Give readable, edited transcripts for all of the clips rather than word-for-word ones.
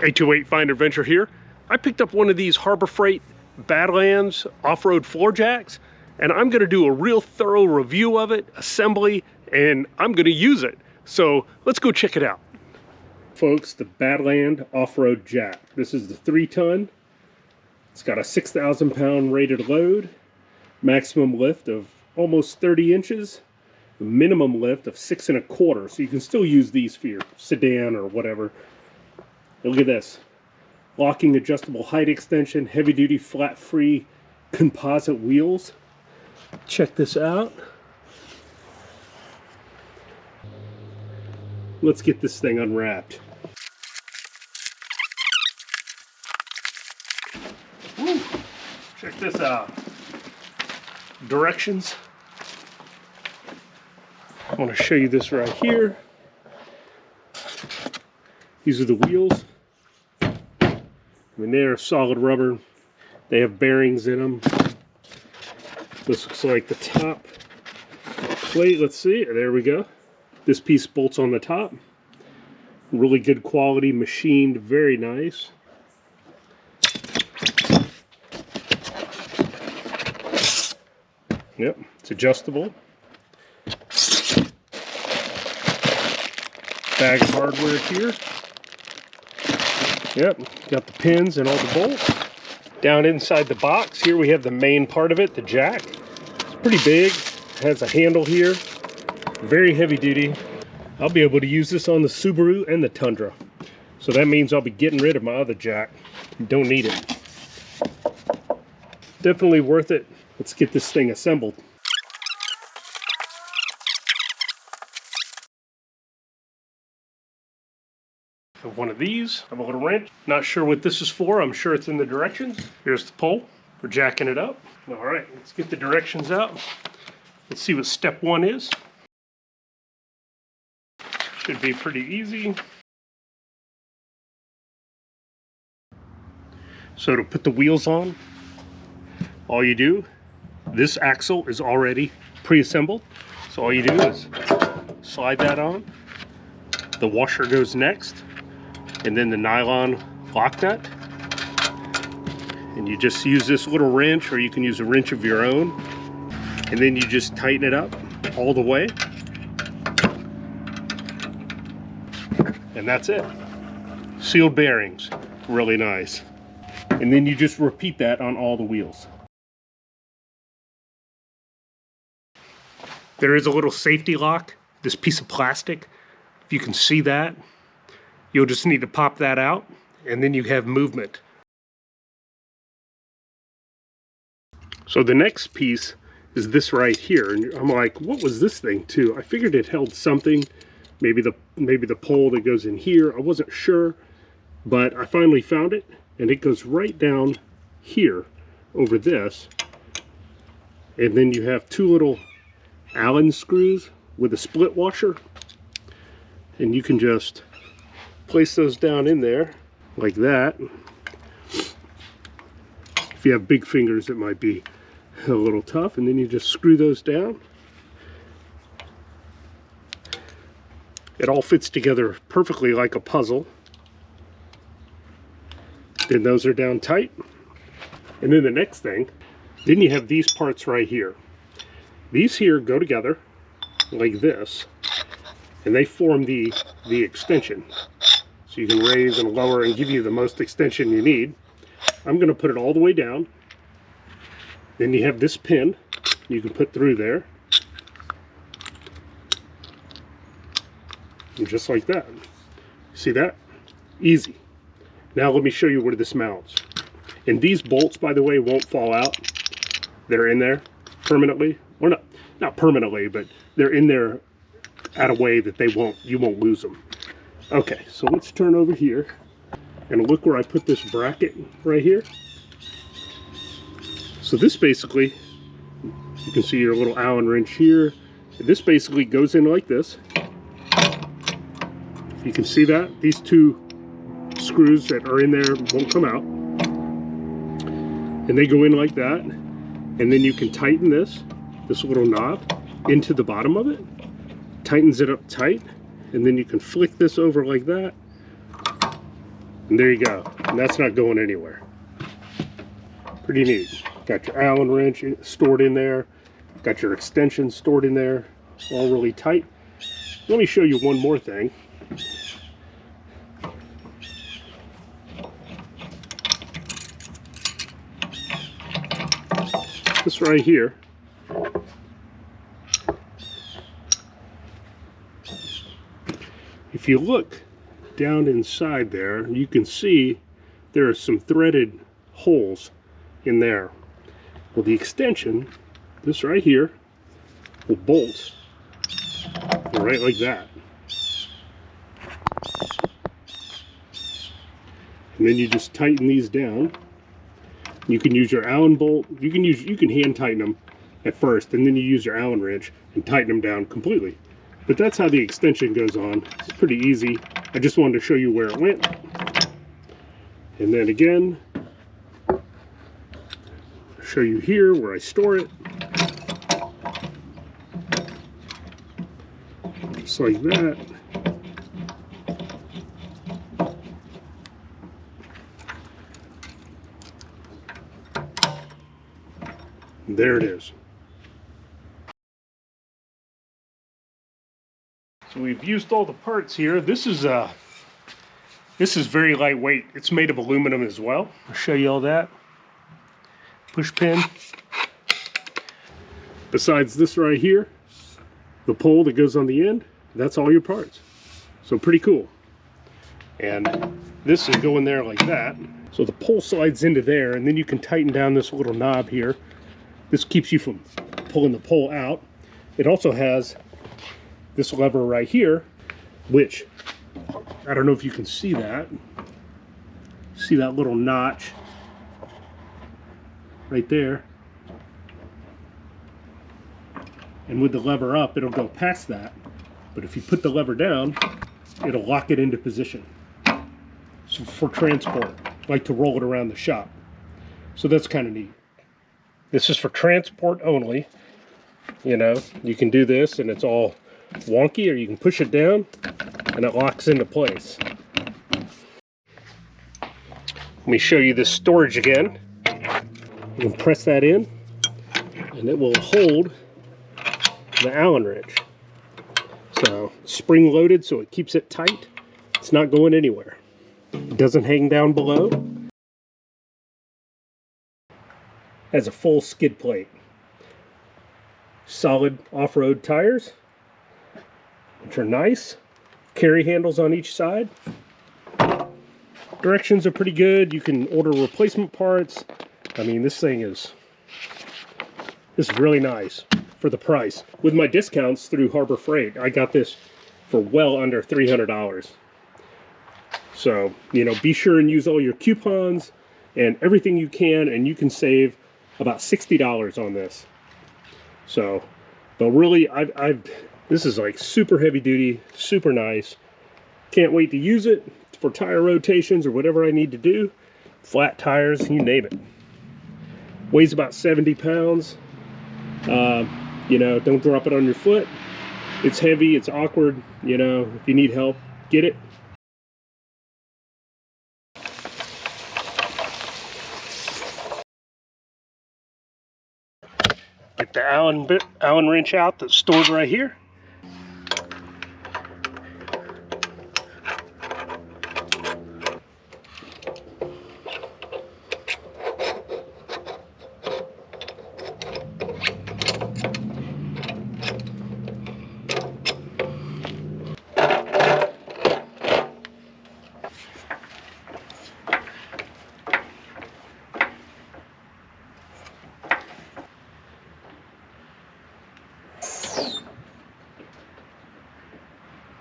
828 Finder Venture here. I picked up one of these Harbor Freight Badlands off-road floor jacks, and I'm gonna do a real thorough review of it, assembly, and I'm gonna use it. So let's go check it out. Folks, the Badland off-road jack. This is the 3-ton. It's got a 6,000 pound rated load, maximum lift of almost 30 inches, minimum lift of 6 1/4. So you can still use these for your sedan or whatever. Look at this. Locking adjustable height extension, heavy duty flat free composite wheels. Check this out. Let's get this thing unwrapped. Woo. Check this out. Directions. I want to show you this right here. These are the wheels. I mean, they're solid rubber. They have bearings in them. This looks like the top plate. Let's see. There we go. This piece bolts on the top. Really good quality, machined, very nice. Yep, it's adjustable. Bag of hardware here. Yep, got the pins and all the bolts. Down inside the box, here we have the main part of it, the jack. It's pretty big. It has a handle here. Very heavy duty. I'll be able to use this on the Subaru and the Tundra. So that means I'll be getting rid of my other jack. Don't need it. Definitely worth it. Let's get this thing assembled. One of these, I have a little wrench. Not sure what this is for. I'm sure it's in the directions. Here's the pole for jacking it up. All right, let's get the directions out. Let's see what step 1 is. Should be pretty easy. So to put the wheels on, all you do, this axle is already pre-assembled. So all you do is slide that on. The washer goes next. And then the nylon lock nut, and you just use this little wrench, or you can use a wrench of your own, and then you just tighten it up all the way, and that's it. Sealed bearings, really nice. And then you just repeat that on all the wheels. There is a little safety lock, this piece of plastic, if you can see that. You'll just need to pop that out, and then you have movement. So the next piece is this right here, and I'm like, what was this thing too? I figured it held something, maybe the pole that goes in here. I wasn't sure, but I finally found it, and it goes right down here over this, and then you have 2 little Allen screws with a split washer, and you can just place those down in there like that. If you have big fingers, it might be a little tough, and then you just screw those down. It all fits together perfectly like a puzzle. Then those are down tight. And then the next thing, then you have these parts right here. These here go together like this, and they form the extension. So you can raise and lower and give you the most extension you need. I'm going to put it all the way down. Then you have this pin you can put through there. And just like that. See that? Easy. Now let me show you where this mounts. And these bolts, by the way, won't fall out. They're in there permanently. Or not permanently, but they're in there at a way that you won't lose them. Okay, so let's turn over here and look where I put this bracket right here. So this basically, you can see your little Allen wrench here. This basically goes in like this. You can see that. These 2 screws that are in there won't come out. And they go in like that. And then you can tighten this little knob into the bottom of it. Tightens it up tight. And then you can flick this over like that. And there you go. And that's not going anywhere. Pretty neat. Got your Allen wrench stored in there. Got your extension stored in there. All really tight. Let me show you one more thing. This right here. If you look down inside there, you can see there are some threaded holes in there. Well, the extension, this right here, will bolt right like that. And then you just tighten these down. You can use your Allen bolt. You can hand tighten them at first, and then you use your Allen wrench and tighten them down completely. But that's how the extension goes on. It's pretty easy. I just wanted to show you where it went. And then again, I'll show you here where I store it. Just like that. There it is. So we've used all the parts here. This is very lightweight. It's made of aluminum as well. I'll show you all that. Push pin. Besides this right here, the pole that goes on the end, that's all your parts. So pretty cool. And this is going there like that. So the pole slides into there, and then you can tighten down this little knob here. This keeps you from pulling the pole out. It also has this lever right here, which, I don't know if you can see that. See that little notch right there? And with the lever up, it'll go past that. But if you put the lever down, it'll lock it into position. So for transport, like to roll it around the shop. So that's kind of neat. This is for transport only. You know, you can do this and it's all wonky, or you can push it down and it locks into place. Let me show you this storage again. You can press that in and it will hold the Allen wrench. So spring loaded, so it keeps it tight. It's not going anywhere. It doesn't hang down below. Has a full skid plate. Solid off-road tires, which are nice. Carry handles on each side. Directions are pretty good. You can order replacement parts. I mean, this is really nice for the price. With my discounts through Harbor Freight, I got this for well under $300. So, you know, be sure and use all your coupons and everything you can, and you can save about $60 on this. So, but really, this is like super heavy duty, super nice. Can't wait to use it for tire rotations or whatever I need to do. Flat tires, you name it. Weighs about 70 pounds. You know, don't drop it on your foot. It's heavy, it's awkward. You know, if you need help, get it. Get the Allen wrench out that's stored right here.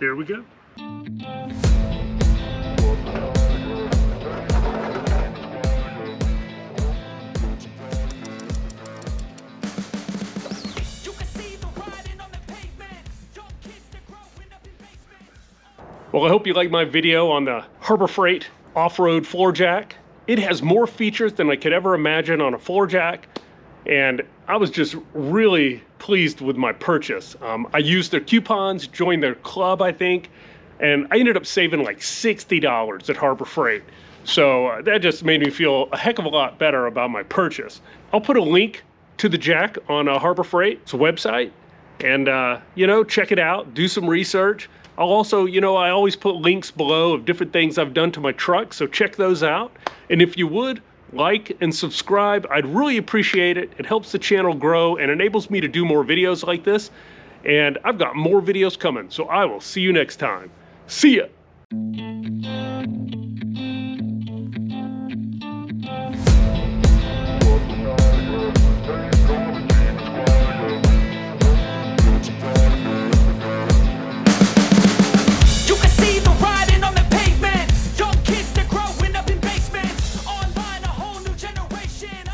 There we go. Well, I hope you liked my video on the Harbor Freight off-road floor jack. It has more features than I could ever imagine on a floor jack, and I was just really pleased with my purchase. I used their coupons, joined their club, I think. and I ended up saving like $60 at Harbor Freight. So that just made me feel a heck of a lot better about my purchase. I'll put a link to the jack on Harbor Freight's website, and you know, check it out, do some research. I'll also, you know, I always put links below of different things I've done to my truck, so check those out. And if you would, like and subscribe, I'd really appreciate it. It helps the channel grow and enables me to do more videos like this. And I've got more videos coming, so I will see you next time. See ya!